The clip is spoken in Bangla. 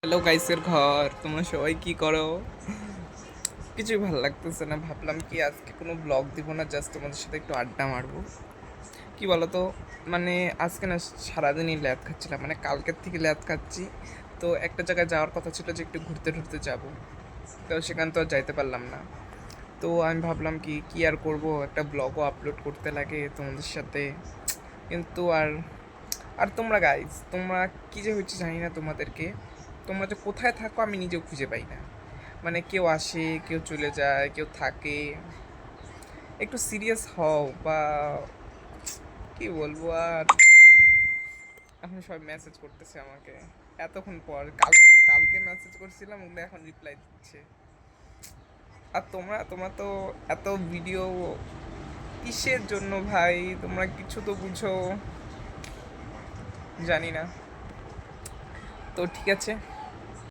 হ্যালো গাইসের ঘর, তোমরা সবাই কি করো? কিছুই ভালো লাগতেছে না, ভাবলাম কি আজকে কোনো ব্লগ দিব না, জাস্ট তোমাদের সাথে একটু আড্ডা মারবো। কি বলো তো, মানে আজকে না সারাদিনই ল্যাদ খাচ্ছিলাম, মানে কালকের থেকে ল্যাদ খাচ্ছি। তো একটা জায়গায় যাওয়ার কথা ছিল যে একটু ঘুরতে টুরতে যাবো, তো সেখানে তো আর যাইতে পারলাম না। তো আমি ভাবলাম কি কি আর করব, একটা ব্লগও আপলোড করতে লাগে তোমাদের সাথে, কিন্তু আর আর তোমরা গাইস, তোমরা কী যে হচ্ছে জানি না তোমাদেরকে, তোমরা যে কোথায় থাকো আমি নিজেও খুঁজে পাই না। মানে কেউ আসে, কেউ চলে যায়, কেউ থাকে। একটু সিরিয়াস হও, বা কি বলবো আর। এখন সবাই মেসেজ করতেছে আমাকে এতক্ষণ পর, কালকে মেসেজ করছিলাম, ওগুলো এখন রিপ্লাই দিচ্ছে। আর তোমরা তোমরা তো এত ভিডিও কিসের জন্য ভাই? তোমরা কিছু তো বুঝো, জানি না। তো ঠিক আছে,